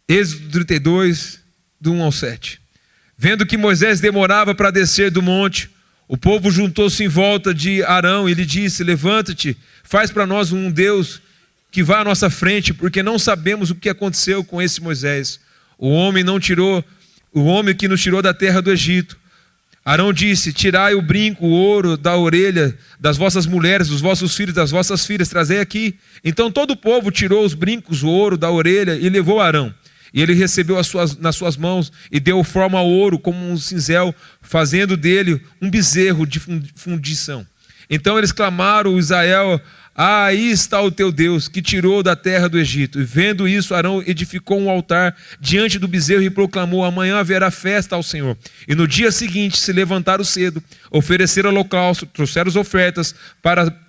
Êxodo 32, do 1 ao 7. Vendo que Moisés demorava para descer do monte, o povo juntou-se em volta de Arão e lhe disse: levanta-te, faz para nós um Deus que vá à nossa frente, porque não sabemos o que aconteceu com esse Moisés, o homem que nos tirou da terra do Egito. Arão disse: tirai o brinco, o ouro da orelha das vossas mulheres, dos vossos filhos, das vossas filhas, trazei aqui. Então todo o povo tirou os brincos, o ouro da orelha e levou a Arão. E ele recebeu nas suas mãos e deu forma ao ouro como um cinzel, fazendo dele um bezerro de fundição. Então eles clamaram: Israel, aí está o teu Deus, que tirou da terra do Egito. E vendo isso, Arão edificou um altar diante do bezerro e proclamou: amanhã haverá festa ao Senhor. E no dia seguinte se levantaram cedo, ofereceram holocausto, trouxeram as ofertas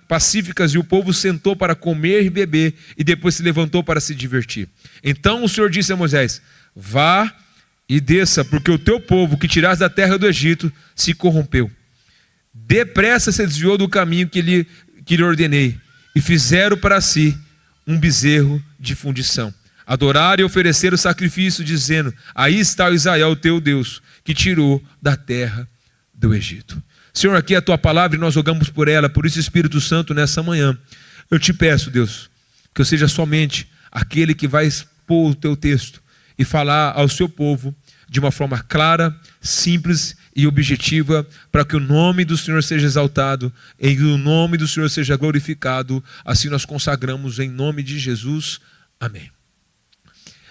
pacíficas, e o povo sentou para comer e beber, e depois se levantou para se divertir. Então o Senhor disse a Moisés: vá e desça, porque o teu povo que tiraste da terra do Egito se corrompeu. Depressa se desviou do caminho que lhe ordenei, e fizeram para si um bezerro de fundição. Adoraram e ofereceram sacrifício, dizendo: aí está o Israel, o teu Deus, que tirou da terra do Egito. Senhor, aqui é a tua palavra e nós rogamos por ela. Por isso, Espírito Santo, nessa manhã, eu te peço, Deus, que eu seja somente aquele que vai expor o teu texto e falar ao seu povo de uma forma clara, simples e objetiva, para que o nome do Senhor seja exaltado e o nome do Senhor seja glorificado. Assim nós consagramos em nome de Jesus. Amém.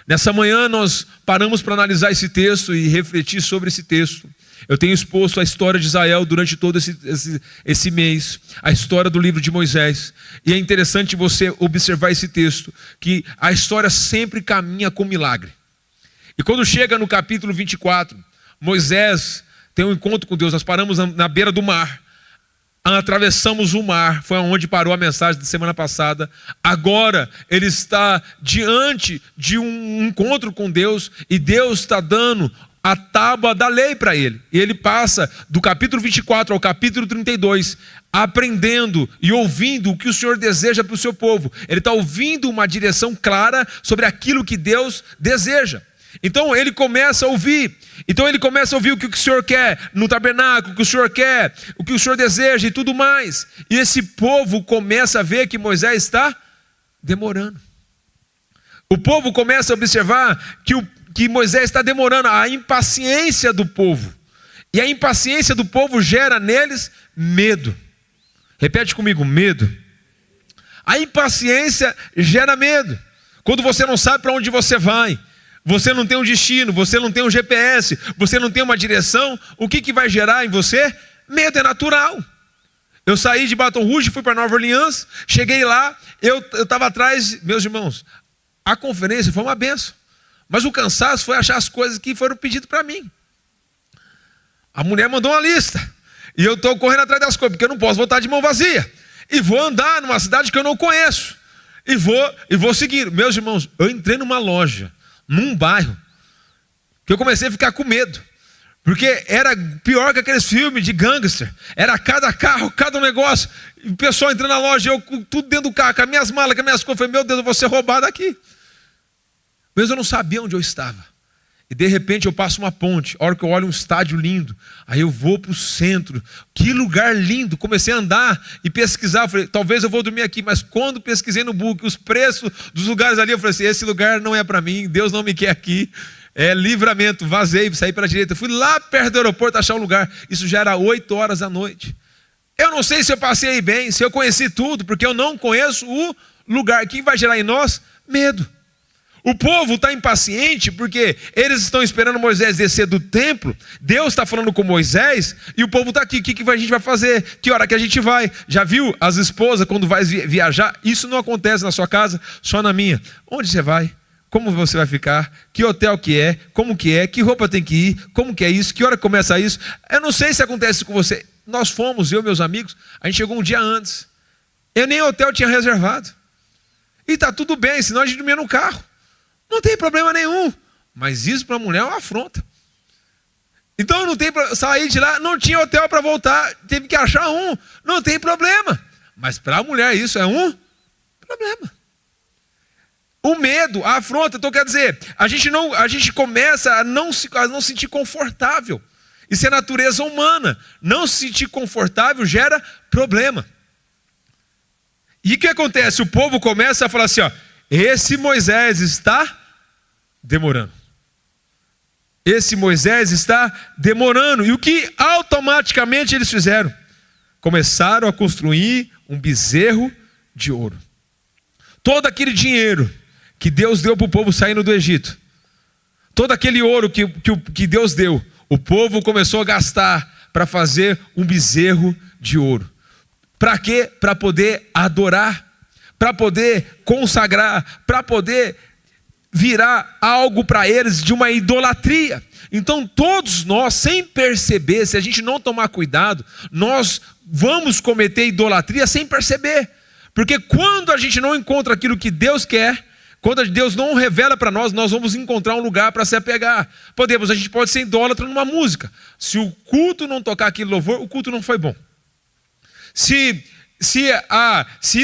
Nessa manhã nós paramos para analisar esse texto e refletir sobre esse texto. Eu tenho exposto a história de Israel durante todo esse mês, a história do livro de Moisés. E é interessante você observar esse texto, que a história sempre caminha com milagre. E quando chega no capítulo 24, Moisés tem um encontro com Deus. Nós paramos na beira do mar, atravessamos o mar, foi onde parou a mensagem da semana passada. Agora ele está diante de um encontro com Deus, e Deus está dando a tábua da lei para ele. E ele passa do capítulo 24 ao capítulo 32, aprendendo e ouvindo o que o Senhor deseja para o seu povo. Ele está ouvindo uma direção clara sobre aquilo que Deus deseja. Então ele começa a ouvir. O que o Senhor quer no tabernáculo, o que o Senhor quer, o que o Senhor deseja e tudo mais. E esse povo começa a ver que Moisés está demorando. O povo começa a observar que Moisés está demorando, a impaciência do povo. E a impaciência do povo gera neles medo. Repete comigo: medo. A impaciência gera medo. Quando você não sabe para onde você vai, você não tem um destino, você não tem um GPS, você não tem uma direção, o que vai gerar em você? Medo. É natural. Eu saí de Baton Rouge, fui para Nova Orleans, cheguei lá, eu estava atrás, meus irmãos, a conferência foi uma benção. Mas o cansaço foi achar as coisas que foram pedidas para mim. A mulher mandou uma lista, e eu estou correndo atrás das coisas, porque eu não posso voltar de mão vazia. E vou andar numa cidade que eu não conheço. E vou seguir. Meus irmãos, eu entrei numa loja, num bairro, que eu comecei a ficar com medo. Porque era pior que aqueles filmes de gangster. Era cada carro, cada negócio. E o pessoal entrando na loja, eu com tudo dentro do carro, com as minhas malas, com as minhas coisas. Eu falei: meu Deus, eu vou ser roubado aqui. Mas eu não sabia onde eu estava. E de repente eu passo uma ponte. A hora que eu olho um estádio lindo, aí eu vou para o centro. Que lugar lindo. Comecei a andar e pesquisar. Falei: talvez eu vou dormir aqui. Mas quando pesquisei no Book os preços dos lugares ali, eu falei assim: esse lugar não é para mim. Deus não me quer aqui. É Livramento. Vazei, saí para a direita. Fui lá perto do aeroporto achar um lugar. Isso já era 8 horas da noite. Eu não sei se eu passei bem, se eu conheci tudo, porque eu não conheço o lugar. O que vai gerar em nós? Medo. O povo está impaciente porque eles estão esperando Moisés descer do templo. Deus está falando com Moisés e o povo está aqui. O que a gente vai fazer? Que hora que a gente vai? Já viu as esposas quando vai viajar? Isso não acontece na sua casa, só na minha. Onde você vai? Como você vai ficar? Que hotel que é? Como que é? Que roupa tem que ir? Como que é isso? Que hora começa isso? Eu não sei se acontece com você. Nós fomos, eu e meus amigos, a gente chegou um dia antes. Eu nem hotel tinha reservado. E está tudo bem, senão a gente dormia no carro. Não tem problema nenhum. Mas isso para a mulher é uma afronta. Então não tem sair de lá, não tinha hotel para voltar, teve que achar um. Não tem problema. Mas para a mulher isso é um problema. O medo, a afronta. Então quer dizer, a gente começa a não sentir confortável. Isso é natureza humana. Não se sentir confortável gera problema. E o que acontece? O povo começa a falar assim, ó, esse Moisés está demorando. Esse Moisés está demorando. E o que automaticamente eles fizeram? Começaram a construir um bezerro de ouro. Todo aquele dinheiro que Deus deu para o povo saindo do Egito, todo aquele ouro que Deus deu, o povo começou a gastar para fazer um bezerro de ouro. Para quê? Para poder adorar, para poder consagrar, para poder virar algo para eles de uma idolatria. Então todos nós, sem perceber, se a gente não tomar cuidado, nós vamos cometer idolatria sem perceber. Porque quando a gente não encontra aquilo que Deus quer, quando Deus não revela para nós, nós vamos encontrar um lugar para se apegar. A gente pode ser idólatra numa música. Se o culto não tocar aquele louvor, o culto não foi bom. Se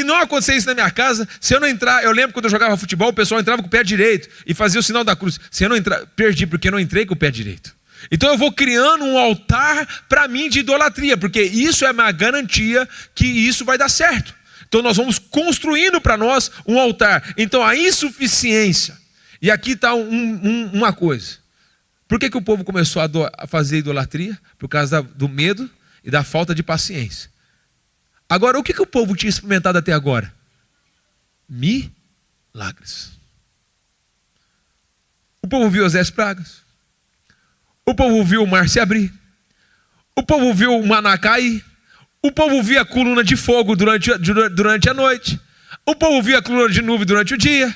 não acontecer isso na minha casa, se eu não entrar, eu lembro quando eu jogava futebol, o pessoal entrava com o pé direito e fazia o sinal da cruz. Se eu não entrar, perdi porque eu não entrei com o pé direito. Então eu vou criando um altar para mim de idolatria, porque isso é uma garantia que isso vai dar certo. Então nós vamos construindo para nós um altar. Então a insuficiência, e aqui está uma coisa. Por que o povo começou a fazer idolatria? Por causa do medo e da falta de paciência. Agora, o que o povo tinha experimentado até agora? Milagres. O povo viu as 10 pragas. O povo viu o mar se abrir. O povo viu o maná cair. O povo via a coluna de fogo durante a noite. O povo via a coluna de nuvem durante o dia.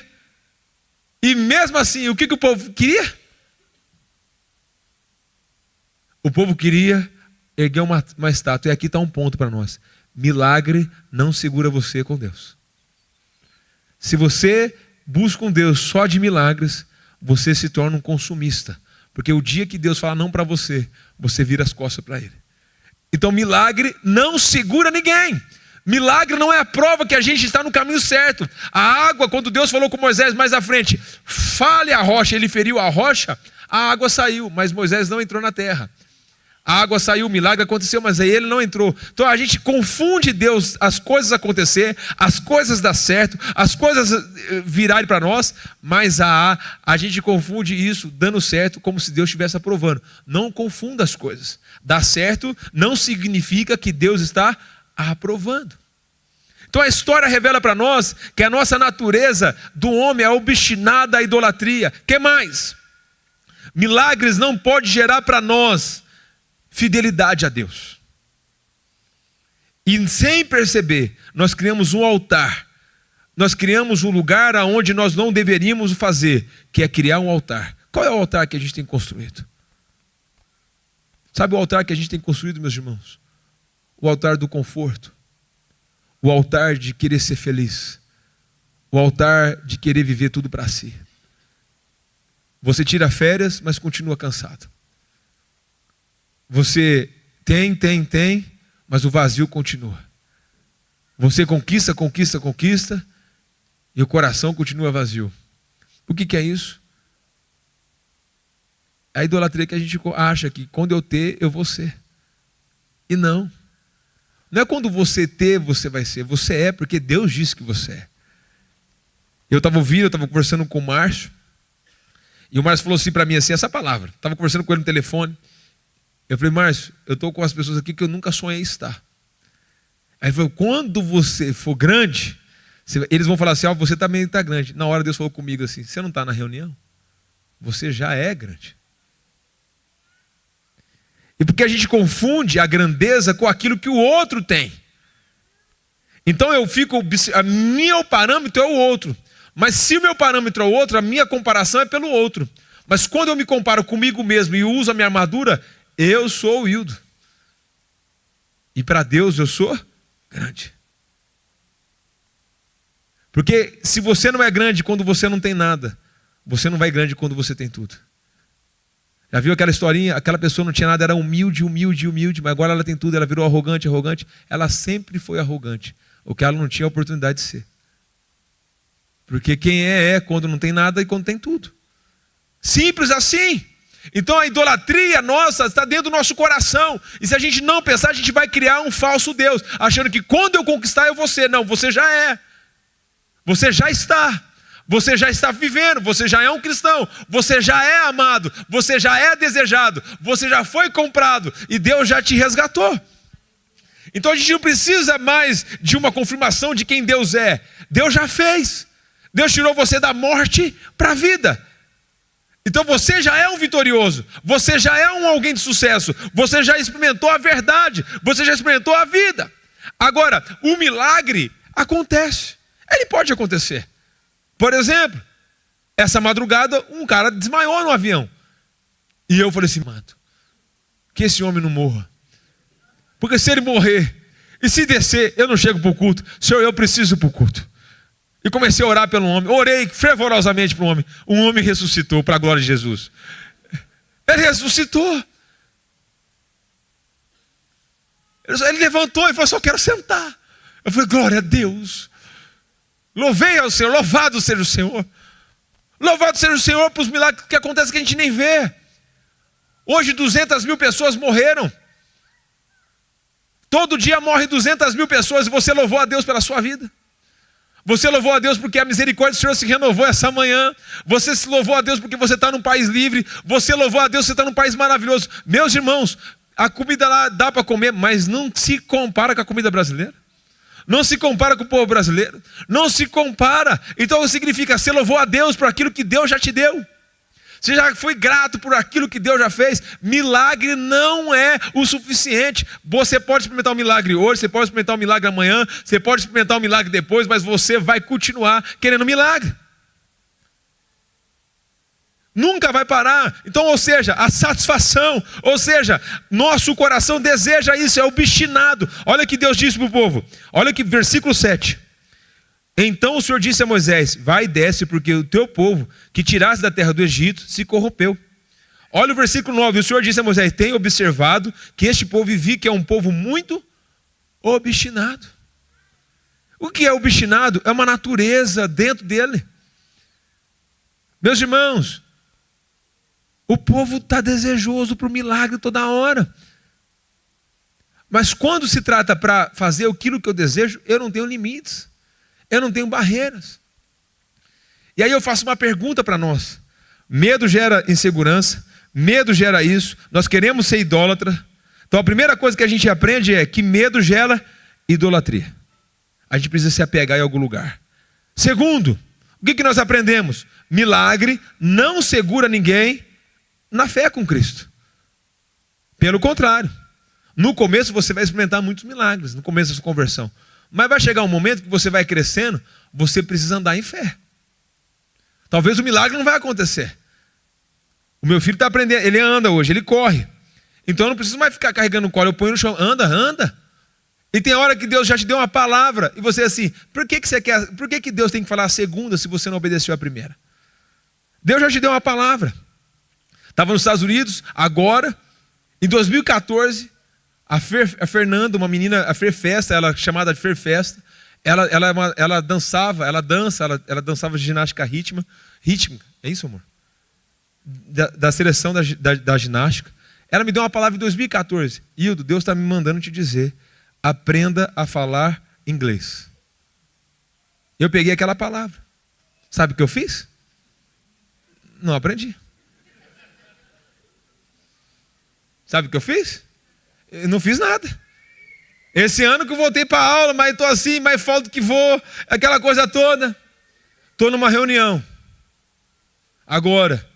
E mesmo assim, o que o povo queria? O povo queria erguer uma estátua. E aqui está um ponto para nós. Milagre não segura você com Deus. Se você busca um Deus só de milagres, você se torna um consumista. Porque o dia que Deus fala não para você, você vira as costas para Ele. Então milagre não segura ninguém. Milagre não é a prova que a gente está no caminho certo. A água, quando Deus falou com Moisés mais à frente, fale a rocha, ele feriu a rocha, a água saiu, mas Moisés não entrou na terra. A água saiu, o milagre aconteceu, mas aí ele não entrou. Então a gente confunde Deus, as coisas acontecer, as coisas dar certo, as coisas virarem para nós, mas a gente confunde isso dando certo como se Deus estivesse aprovando. Não confunda as coisas. Dar certo não significa que Deus está aprovando. Então a história revela para nós que a nossa natureza do homem é obstinada à idolatria. Que mais? Milagres não pode gerar para nós fidelidade a Deus. E sem perceber, nós criamos um altar. Nós criamos um lugar aonde nós não deveríamos fazer, que é criar um altar. Qual é o altar que a gente tem construído? Sabe o altar que a gente tem construído, meus irmãos? O altar do conforto. O altar de querer ser feliz. O altar de querer viver tudo para si. Você tira férias, mas continua cansado. Você tem, mas o vazio continua. Você conquista, e o coração continua vazio. O que é isso? É a idolatria que a gente acha que quando eu ter, eu vou ser. E não. Não é quando você ter, você vai ser. Você é porque Deus disse que você é. Eu estava conversando com o Márcio, e o Márcio falou assim para mim, assim, essa palavra. Estava conversando com ele no telefone. Eu falei, Márcio, eu estou com as pessoas aqui que eu nunca sonhei estar. Aí ele falou, quando você for grande, eles vão falar assim, você também está grande. Na hora Deus falou comigo assim, você não está na reunião? Você já é grande. E porque a gente confunde a grandeza com aquilo que o outro tem. Então meu parâmetro é o outro. Mas se o meu parâmetro é o outro, a minha comparação é pelo outro. Mas quando eu me comparo comigo mesmo e uso a minha armadura, eu sou o Hildo. E para Deus eu sou grande. Porque se você não é grande quando você não tem nada, você não vai grande quando você tem tudo. Já viu aquela historinha? Aquela pessoa não tinha nada, era humilde, mas agora ela tem tudo, ela virou arrogante. Ela sempre foi arrogante. O que ela não tinha a oportunidade de ser. Porque quem é quando não tem nada e quando tem tudo. Simples assim. Então a idolatria nossa está dentro do nosso coração. E se a gente não pensar, a gente vai criar um falso Deus, achando que quando eu conquistar eu vou ser. Não, você já é. Você já está. Você já está vivendo, você já é um cristão, você já é amado, você já é desejado, você já foi comprado e Deus já te resgatou. Então a gente não precisa mais de uma confirmação de quem Deus é. Deus já fez. Deus tirou você da morte para a vida. Então você já é um vitorioso, você já é um alguém de sucesso, você já experimentou a verdade, você já experimentou a vida. Agora, o milagre acontece, ele pode acontecer. Por exemplo, essa madrugada um cara desmaiou no avião. E eu falei assim, mato, que esse homem não morra. Porque se ele morrer, e se descer, eu não chego para o culto. Senhor, eu preciso ir para o culto. E comecei a orar pelo homem, orei fervorosamente para o homem. O homem ressuscitou para a glória de Jesus. Ele ressuscitou. Ele levantou e falou, só quero sentar. Eu falei, glória a Deus. Louvei ao Senhor, louvado seja o Senhor. Louvado seja o Senhor para os milagres que acontecem que a gente nem vê. Hoje 200.000 pessoas morreram. Todo dia morrem 200.000 pessoas e você louvou a Deus pela sua vida. Você louvou a Deus porque a misericórdia do Senhor se renovou essa manhã. Você se louvou a Deus porque você está num país livre. Você louvou a Deus porque você está num país maravilhoso. Meus irmãos, a comida lá dá para comer, mas não se compara com a comida brasileira. Não se compara com o povo brasileiro. Não se compara. Então significa, você louvou a Deus por aquilo que Deus já te deu. Você já foi grato por aquilo que Deus já fez. Milagre não é o suficiente. Você pode experimentar um milagre hoje, você pode experimentar um milagre amanhã, você pode experimentar um milagre depois, mas você vai continuar querendo um milagre. Nunca vai parar. Então, ou seja, a satisfação, ou seja, nosso coração deseja isso, é obstinado. Olha o que Deus disse para o povo. Olha que versículo 7. Então o Senhor disse a Moisés, vai e desce, porque o teu povo, que tiraste da terra do Egito, se corrompeu. Olha o versículo 9, o Senhor disse a Moisés, tenho observado que este povo vive, que é um povo muito obstinado. O que é obstinado? É uma natureza dentro dele. Meus irmãos, o povo está desejoso para o milagre toda hora. Mas quando se trata para fazer aquilo que eu desejo, eu não tenho limites. Eu não tenho barreiras. E aí eu faço uma pergunta para nós. Medo gera insegurança. Medo gera isso. Nós queremos ser idólatra. Então a primeira coisa que a gente aprende é que medo gera idolatria. A gente precisa se apegar em algum lugar. Segundo, o que nós aprendemos? Milagre não segura ninguém na fé com Cristo. Pelo contrário. No começo você vai experimentar muitos milagres. No começo da sua conversão. Mas vai chegar um momento que você vai crescendo, você precisa andar em fé. Talvez o milagre não vai acontecer. O meu filho está aprendendo, ele anda hoje, ele corre. Então eu não preciso mais ficar carregando o colo, eu ponho no chão, anda. E tem hora que Deus já te deu uma palavra, e você assim, por que Deus tem que falar a segunda se você não obedeceu a primeira? Deus já te deu uma palavra. Estava nos Estados Unidos, agora, em 2014, a Fernanda, uma menina, a Fer Festa, ela chamada de Fer Festa, ela dançava, ela dançava ginástica rítmica, é isso, amor? Da seleção da ginástica. Ela me deu uma palavra em 2014. Hildo, Deus está me mandando te dizer, aprenda a falar inglês. Eu peguei aquela palavra. Sabe o que eu fiz? Não aprendi. Sabe o que eu fiz? Eu não fiz nada. Esse ano que eu voltei para a aula, mas estou assim, mais falta que vou, aquela coisa toda. Estou numa reunião. Agora,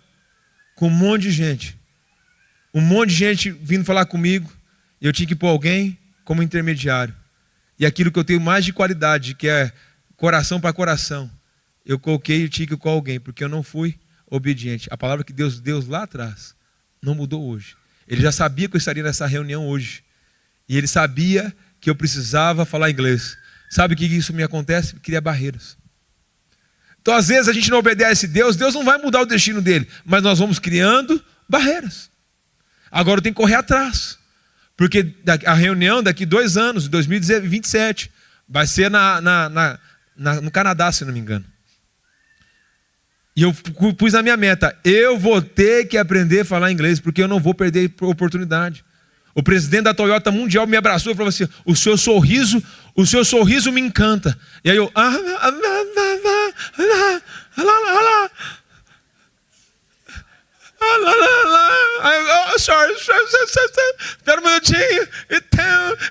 com um monte de gente. Um monte de gente vindo falar comigo. E eu tinha que pôr alguém como intermediário. E aquilo que eu tenho mais de qualidade, que é coração para coração, eu coloquei e tinha que com alguém, porque eu não fui obediente. A palavra que Deus deu lá atrás não mudou hoje. Ele já sabia que eu estaria nessa reunião hoje. E ele sabia que eu precisava falar inglês. Sabe o que isso me acontece? Cria barreiras. Então às vezes a gente não obedece a Deus, Deus não vai mudar o destino dele, mas nós vamos criando barreiras. Agora eu tenho que correr atrás. Porque a reunião daqui 2 anos, 2027, vai ser no Canadá, se não me engano. E eu pus na minha meta, eu vou ter que aprender a falar inglês, porque eu não vou perder a oportunidade. O presidente da Toyota Mundial me abraçou e falou assim, o seu sorriso me encanta. E aí eu, sorry, espera um minutinho,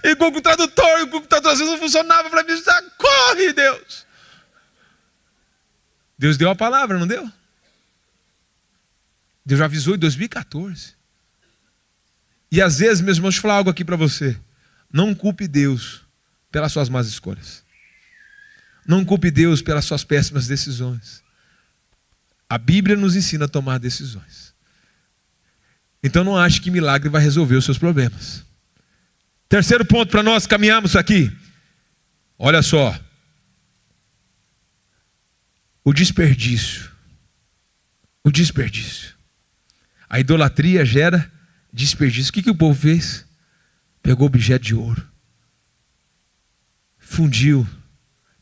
e Google Tradutor, às vezes não funcionava para mim, corre, Deus. Deus deu a palavra, não deu? Deus já avisou em 2014. E às vezes, meus irmãos, deixa eu falar algo aqui para você. Não culpe Deus pelas suas más escolhas. Não culpe Deus pelas suas péssimas decisões. A Bíblia nos ensina a tomar decisões. Então não ache que milagre vai resolver os seus problemas. Terceiro ponto para nós caminharmos aqui. Olha só. O desperdício. O desperdício. A idolatria gera desperdício. O que o povo fez? Pegou objeto de ouro, fundiu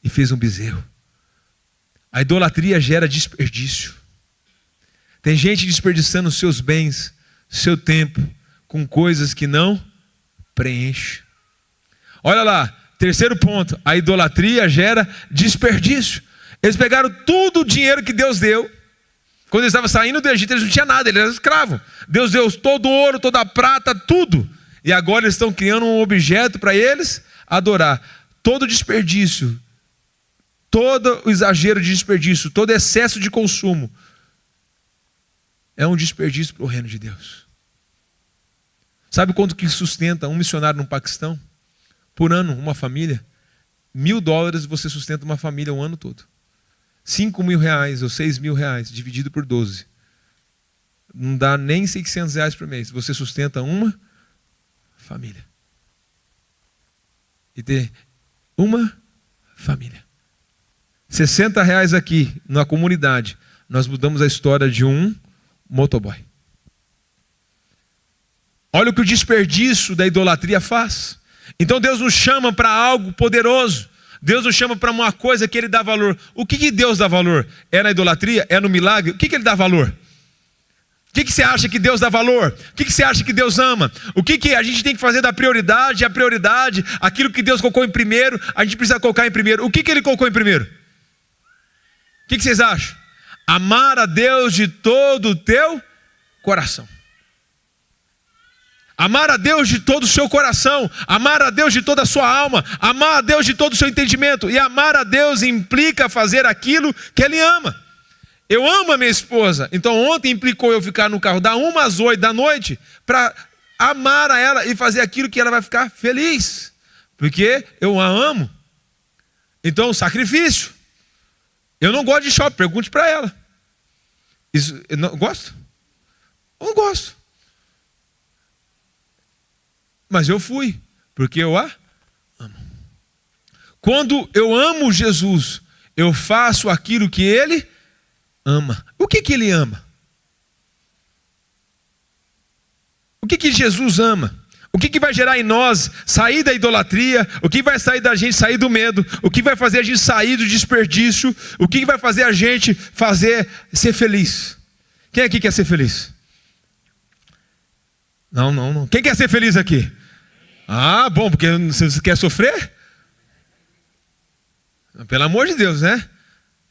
e fez um bezerro. A idolatria gera desperdício. Tem gente desperdiçando seus bens, seu tempo, com coisas que não preenchem. Olha lá, terceiro ponto, a idolatria gera desperdício. Eles pegaram todo o dinheiro que Deus deu. Quando eles estavam saindo do Egito, eles não tinham nada, eles eram escravos. Deus deu todo o ouro, toda a prata, tudo. E agora eles estão criando um objeto para eles adorar. Todo desperdício, todo o exagero de desperdício, todo excesso de consumo é um desperdício para o reino de Deus. Sabe quanto que sustenta um missionário no Paquistão? Por ano, uma família? $1.000 você sustenta uma família um ano todo. R$5.000 ou R$6.000 dividido por 12. Não dá nem R$600 por mês. Você sustenta uma família. E ter uma família. R$60 aqui na comunidade. Nós mudamos a história de um motoboy. Olha o que o desperdício da idolatria faz. Então Deus nos chama para algo poderoso. Deus nos chama para uma coisa que Ele dá valor. O que Deus dá valor? É na idolatria? É no milagre? O que Ele dá valor? O que você acha que Deus dá valor? O que você acha que Deus ama? O que a gente tem que fazer da prioridade? A prioridade, aquilo que Deus colocou em primeiro, a gente precisa colocar em primeiro. O que Ele colocou em primeiro? O que vocês acham? Amar a Deus de todo o teu coração. Amar a Deus de todo o seu coração, amar a Deus de toda a sua alma, amar a Deus de todo o seu entendimento. E amar a Deus implica fazer aquilo que Ele ama. Eu amo a minha esposa, então ontem implicou eu ficar no carro da 1 às 8 da noite para amar a ela e fazer aquilo que ela vai ficar feliz. Porque eu a amo. Então, sacrifício. Eu não gosto de shopping, pergunte para ela. Isso, eu não gosto? Eu não gosto. Mas eu fui, porque eu a amo. Quando eu amo Jesus, eu faço aquilo que Ele ama. O que Ele ama? O que Jesus ama? O que vai gerar em nós sair da idolatria? O que vai sair da gente sair do medo? O que vai fazer a gente sair do desperdício? O que vai fazer a gente ser feliz? Quem aqui quer ser feliz? Não. Quem quer ser feliz aqui? Ah, bom, porque você quer sofrer? Pelo amor de Deus, né?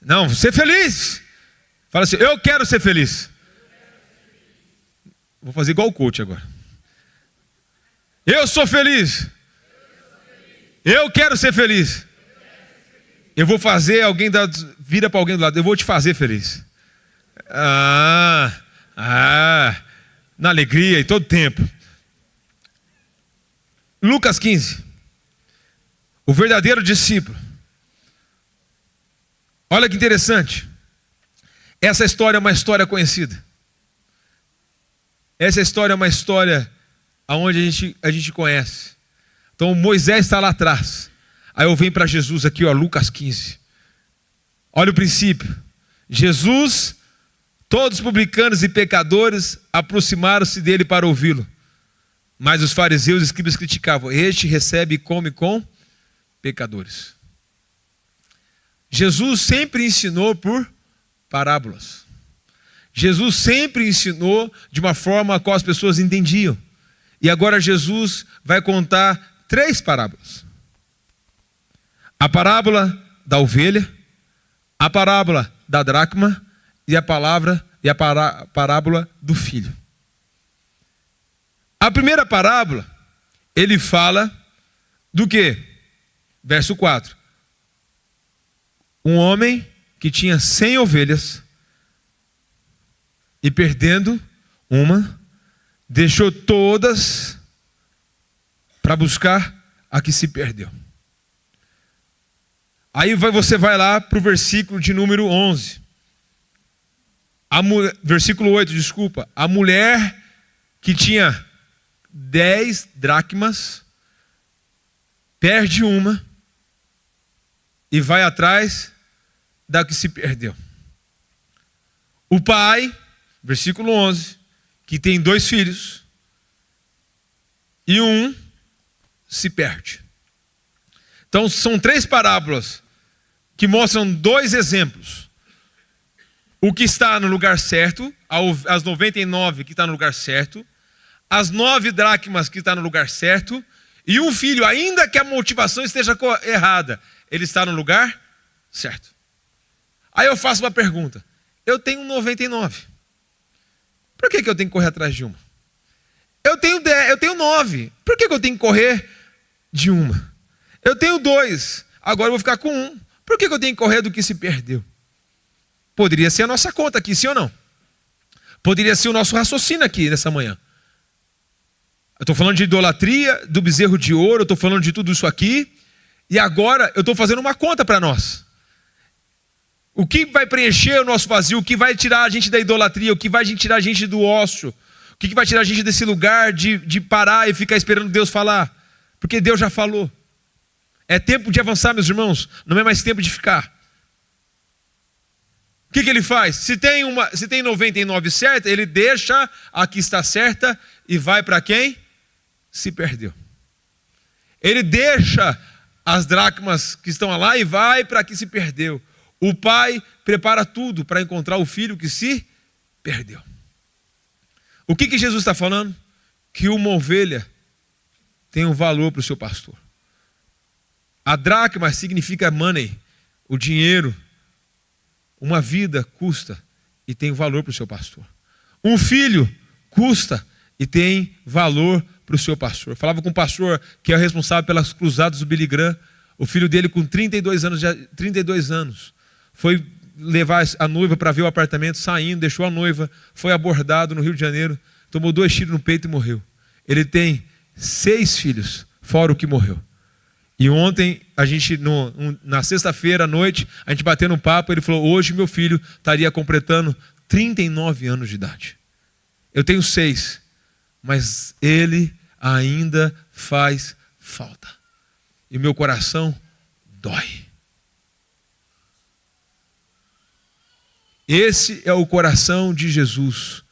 Não, ser feliz. Fala assim, eu quero ser feliz. Vou fazer igual o coach agora. Eu sou feliz. Eu quero ser feliz. Eu vou fazer alguém vira para alguém do lado. Eu vou te fazer feliz. Na alegria e todo tempo. Lucas 15. O verdadeiro discípulo. Olha que interessante. Essa história é uma história conhecida. Essa história é uma história aonde a gente conhece. Então Moisés está lá atrás. Aí eu venho para Jesus aqui, ó, Lucas 15. Olha o princípio. Jesus, todos os publicanos e pecadores aproximaram-se dele para ouvi-lo. Mas os fariseus e escribas criticavam. Este recebe e come com pecadores. Jesus sempre ensinou por parábolas. Jesus sempre ensinou de uma forma a qual as pessoas entendiam. E agora Jesus vai contar 3 parábolas. A parábola da ovelha, a parábola da dracma e a parábola do filho. A primeira parábola, ele fala do quê? Verso 4. Um homem que tinha 100 ovelhas e perdendo uma, deixou todas para buscar a que se perdeu. Aí você vai lá para o versículo de número 11. Versículo 8, desculpa. A mulher que tinha 10 dracmas, perde uma e vai atrás da que se perdeu. O pai, versículo 11, que tem 2 filhos, e um se perde. Então são 3 parábolas que mostram 2 exemplos. O que está no lugar certo, as 99 que está no lugar certo, as 9 dracmas que está no lugar certo, e um filho, ainda que a motivação esteja errada, ele está no lugar certo. Aí eu faço uma pergunta. Eu tenho 99. Por que eu tenho que correr atrás de uma? Eu tenho 9. Por que eu tenho que correr de uma? Eu tenho 2. Agora eu vou ficar com 1. Por que eu tenho que correr do que se perdeu? Poderia ser a nossa conta aqui, sim ou não? Poderia ser o nosso raciocínio aqui nessa manhã. Eu estou falando de idolatria, do bezerro de ouro, eu estou falando de tudo isso aqui. E agora eu estou fazendo uma conta para nós. O que vai preencher o nosso vazio? O que vai tirar a gente da idolatria? O que vai tirar a gente do ócio? O que vai tirar a gente desse lugar de parar e ficar esperando Deus falar? Porque Deus já falou. É tempo de avançar, meus irmãos. Não é mais tempo de ficar. O que ele faz? Se tem 99 certa, ele deixa a que está certa e vai para quem se perdeu. Ele deixa as dracmas que estão lá e vai para que se perdeu. O pai prepara tudo para encontrar o filho que se perdeu. O que Jesus está falando? Que uma ovelha tem um valor para o seu pastor. A dracma significa money, o dinheiro. Uma vida custa e tem valor para o seu pastor. Um filho custa e tem valor para o seu pastor. Eu falava com um pastor que é responsável pelas cruzadas do Billy Graham. O filho dele com 32 anos foi levar a noiva para ver o apartamento, saindo, deixou a noiva, foi abordado no Rio de Janeiro, tomou 2 tiros no peito e morreu. Ele tem 6 filhos, fora o que morreu. E ontem, a gente, na sexta-feira à noite, a gente batendo um papo, ele falou, hoje meu filho estaria completando 39 anos de idade. Eu tenho 6, mas ele ainda faz falta. E meu coração dói. Esse é o coração de Jesus.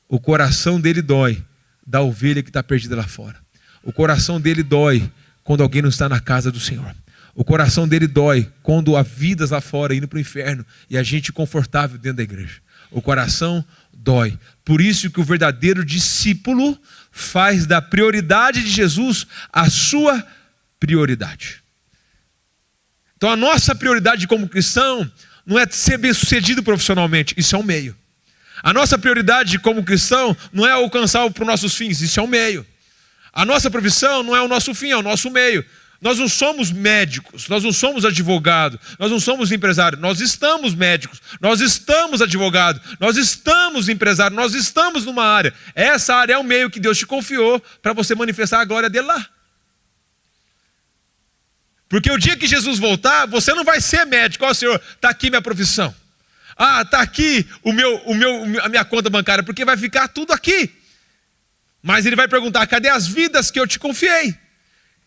O coração dele dói da ovelha que está perdida lá fora. O coração dele dói quando alguém não está na casa do Senhor. O coração dele dói quando há vidas lá fora indo para o inferno e a gente confortável dentro da igreja. O coração dói. Por isso que o verdadeiro discípulo faz da prioridade de Jesus a sua prioridade. Então a nossa prioridade como cristão não é ser bem-sucedido profissionalmente, isso é um meio. A nossa prioridade como cristão não é alcançar para os nossos fins, isso é um meio. A nossa profissão não é o nosso fim, é o nosso meio. Nós não somos médicos, nós não somos advogados, nós não somos empresários, nós estamos médicos, nós estamos advogados, nós estamos empresários, nós estamos numa área. Essa área é o meio que Deus te confiou para você manifestar a glória dele lá. Porque o dia que Jesus voltar, você não vai ser médico. Ó, Senhor, está aqui minha profissão. Ah, está aqui a minha conta bancária, porque vai ficar tudo aqui. Mas ele vai perguntar, cadê as vidas que eu te confiei?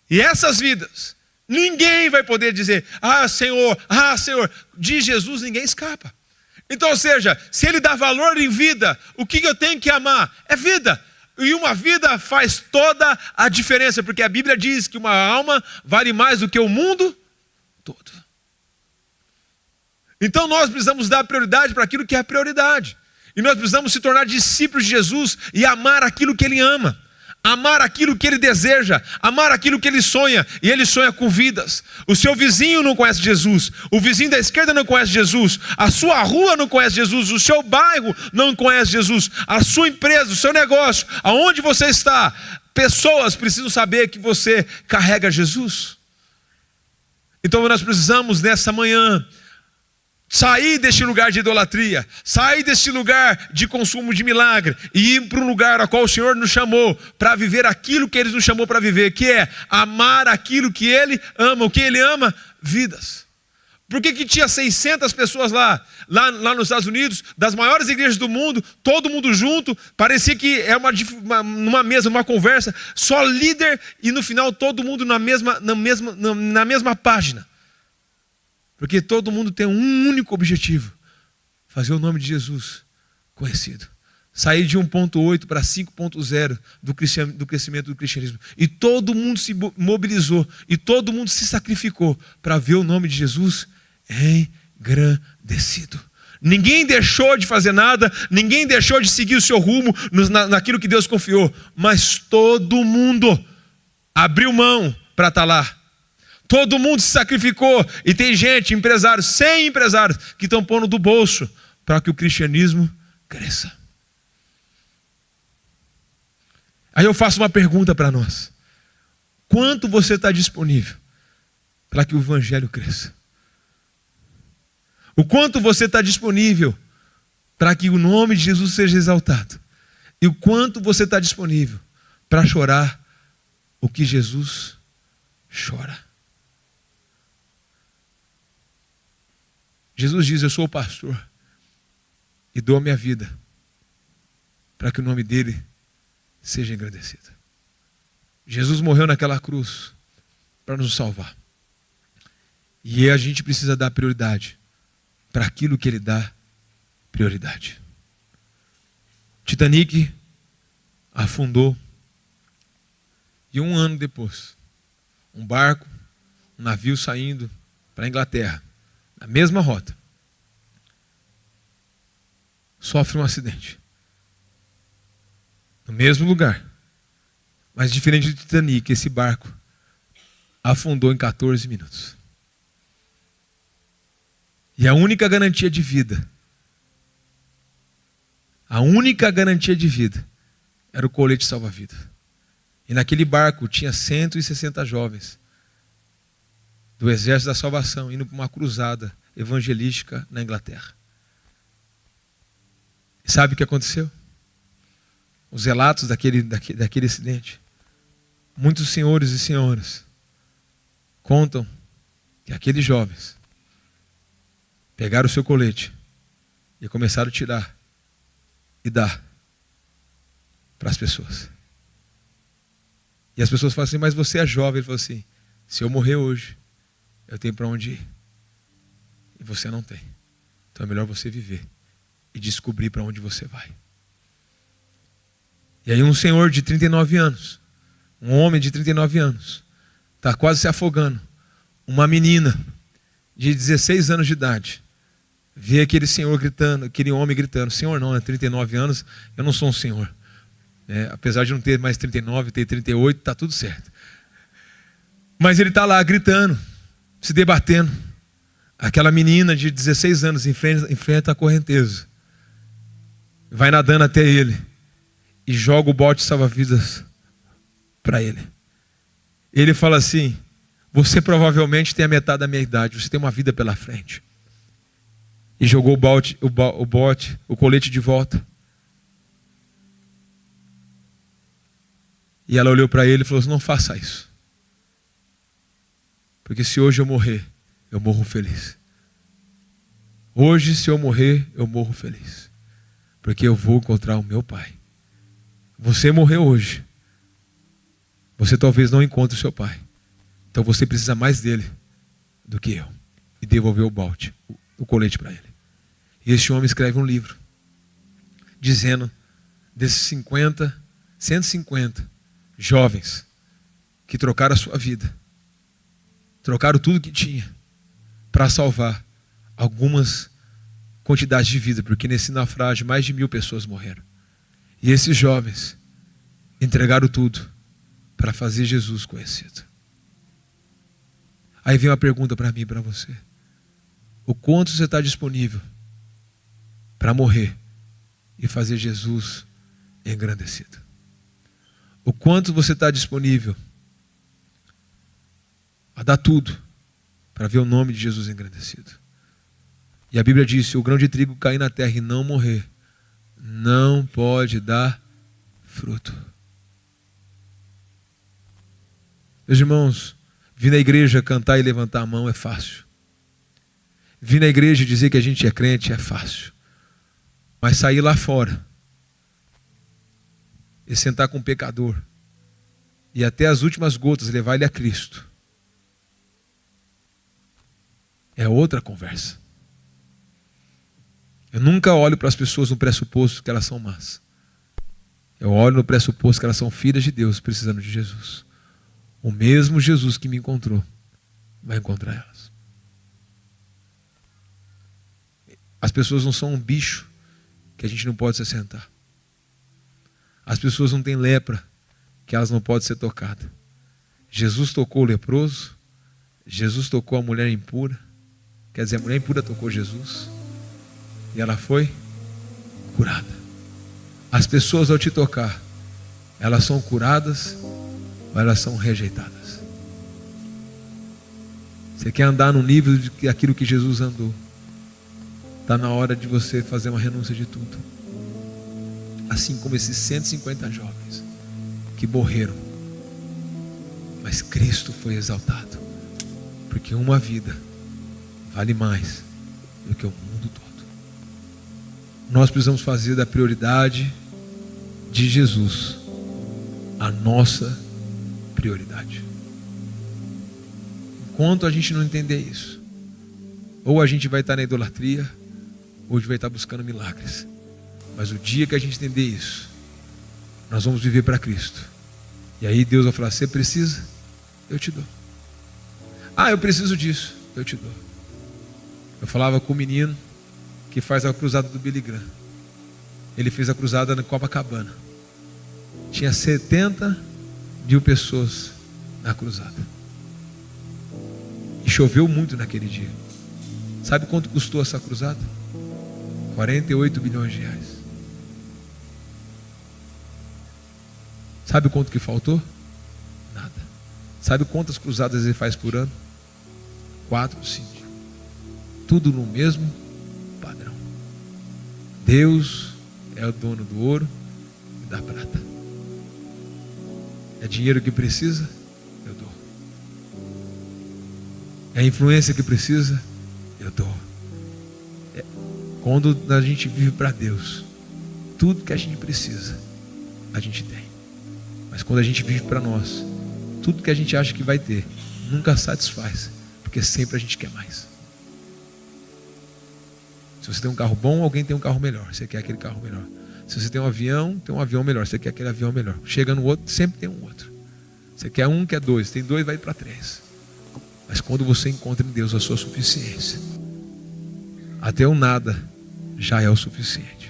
E essas vidas, ninguém vai poder dizer, Senhor, de Jesus ninguém escapa. Então, ou seja, se ele dá valor em vida, o que eu tenho que amar? É vida. E uma vida faz toda a diferença, porque a Bíblia diz que uma alma vale mais do que o mundo todo. Então nós precisamos dar prioridade para aquilo que é prioridade. E nós precisamos se tornar discípulos de Jesus e amar aquilo que Ele ama. Amar aquilo que Ele deseja, amar aquilo que Ele sonha, e Ele sonha com vidas. O seu vizinho não conhece Jesus, o vizinho da esquerda não conhece Jesus, a sua rua não conhece Jesus, o seu bairro não conhece Jesus, a sua empresa, o seu negócio, aonde você está, pessoas precisam saber que você carrega Jesus. Então nós precisamos nessa manhã sair deste lugar de idolatria, sair deste lugar de consumo de milagre e ir para um lugar ao qual o Senhor nos chamou para viver aquilo que Ele nos chamou para viver, que é amar aquilo que Ele ama. O que Ele ama? Vidas. Por que tinha 600 pessoas lá nos Estados Unidos, das maiores igrejas do mundo, todo mundo junto, parecia que é numa mesa, uma conversa, só líder e no final todo mundo na mesma página. Porque todo mundo tem um único objetivo: fazer o nome de Jesus conhecido. Sair de 1.8 para 5.0 do crescimento do cristianismo. E todo mundo se mobilizou, e todo mundo se sacrificou para ver o nome de Jesus engrandecido. Ninguém deixou de fazer nada, ninguém deixou de seguir o seu rumo naquilo que Deus confiou. Mas todo mundo abriu mão para estar lá. Todo mundo se sacrificou, e tem gente, empresários, 100 empresários, que estão pondo do bolso para que o cristianismo cresça. Aí eu faço uma pergunta para nós: quanto você está disponível para que o evangelho cresça? O quanto você está disponível para que o nome de Jesus seja exaltado? E o quanto você está disponível para chorar o que Jesus chora? Jesus diz: eu sou o pastor e dou a minha vida para que o nome dele seja engrandecido. Jesus morreu naquela cruz para nos salvar. E a gente precisa dar prioridade para aquilo que ele dá prioridade. Titanic afundou e 1 ano depois, um barco, um navio saindo para a Inglaterra, na mesma rota, sofre um acidente. No mesmo lugar. Mas diferente do Titanic, esse barco afundou em 14 minutos. E a única garantia de vida, era o colete salva-vida. E naquele barco tinha 160 jovens do Exército da Salvação, indo para uma cruzada evangelística na Inglaterra. E sabe o que aconteceu? Os relatos daquele acidente, muitos senhores e senhoras contam que aqueles jovens pegaram o seu colete e começaram a tirar e dar para as pessoas. E as pessoas falam assim: mas você é jovem. Ele falou assim: se eu morrer hoje, eu tenho para onde ir. E você não tem. Então é melhor você viver e descobrir para onde você vai. E aí um senhor de 39 anos, um homem de 39 anos, está quase se afogando. Uma menina de 16 anos de idade vê aquele senhor gritando, aquele homem gritando. Senhor não, 39 anos, eu não sou um senhor. Apesar de não ter mais 39, ter 38, está tudo certo. Mas ele está lá gritando, se debatendo. Aquela menina de 16 anos enfrenta a correnteza. Vai nadando até ele e joga o bote salva-vidas para ele. Ele fala assim: você provavelmente tem a metade da minha idade, você tem uma vida pela frente. E jogou o colete de volta. E ela olhou para ele e falou assim: não faça isso. Porque se hoje eu morrer, eu morro feliz. Hoje, se eu morrer, eu morro feliz. Porque eu vou encontrar o meu pai. Você morreu hoje. Você talvez não encontre o seu pai. Então você precisa mais dele do que eu. E devolveu o colete para ele. E este homem escreve um livro dizendo desses 150 jovens que trocaram a sua vida, trocaram tudo que tinha para salvar algumas quantidades de vida, porque nesse naufrágio mais de 1000 pessoas morreram. E esses jovens entregaram tudo para fazer Jesus conhecido. Aí vem uma pergunta para mim e para você: o quanto você está disponível para morrer e fazer Jesus engrandecido? O quanto você está disponível a dar tudo para ver o nome de Jesus engrandecido? E a Bíblia diz: se o grão de trigo cair na terra e não morrer, não pode dar fruto. Meus irmãos, vir na igreja cantar e levantar a mão é fácil. Vir na igreja e dizer que a gente é crente é fácil. Mas sair lá fora e sentar com o pecador e até as últimas gotas levar ele a Cristo é outra conversa. Eu nunca olho para as pessoas no pressuposto que elas são más. Eu olho no pressuposto que elas são filhas de Deus precisando de Jesus. O mesmo Jesus que me encontrou vai encontrar elas. As pessoas não são um bicho que a gente não pode se sentar. As pessoas não têm lepra que elas não podem ser tocadas. Jesus tocou o leproso, Jesus tocou a mulher impura. Quer dizer, a mulher impura tocou Jesus e ela foi curada. As pessoas, ao te tocar, elas são curadas ou elas são rejeitadas? Você quer andar no nível de aquilo que Jesus andou? Está na hora de você fazer uma renúncia de tudo. Assim como esses 150 jovens que morreram, mas Cristo foi exaltado, porque uma vida vale mais do que o mundo todo. Nós precisamos fazer da prioridade de Jesus a nossa prioridade. Enquanto a gente não entender isso, ou a gente vai estar na idolatria, ou a gente vai estar buscando milagres. Mas o dia que a gente entender isso, nós vamos viver para Cristo. E aí Deus vai falar: você precisa? Eu te dou. Ah, eu preciso disso. Eu te dou. Eu falava com o menino que faz a cruzada do Billy Graham. Ele fez a cruzada na Copacabana. Tinha 70.000 pessoas na cruzada. E choveu muito naquele dia. Sabe quanto custou essa cruzada? 48 bilhões de reais. Sabe quanto que faltou? Nada. Sabe quantas cruzadas ele faz por ano? 4, 5. Tudo no mesmo padrão. Deus é o dono do ouro e da prata. É dinheiro que precisa? Eu dou. É influência que precisa? Eu dou. Quando a gente vive para Deus, tudo que a gente precisa, a gente tem. Mas quando a gente vive para nós, tudo que a gente acha que vai ter, nunca satisfaz, porque sempre a gente quer mais. Se você tem um carro bom, alguém tem um carro melhor, você quer aquele carro melhor. Se você tem um avião melhor, você quer aquele avião melhor. Chega no outro, sempre tem um outro. Você quer um, quer dois, tem dois, vai para 3. Mas quando você encontra em Deus a sua suficiência, até o nada já é o suficiente.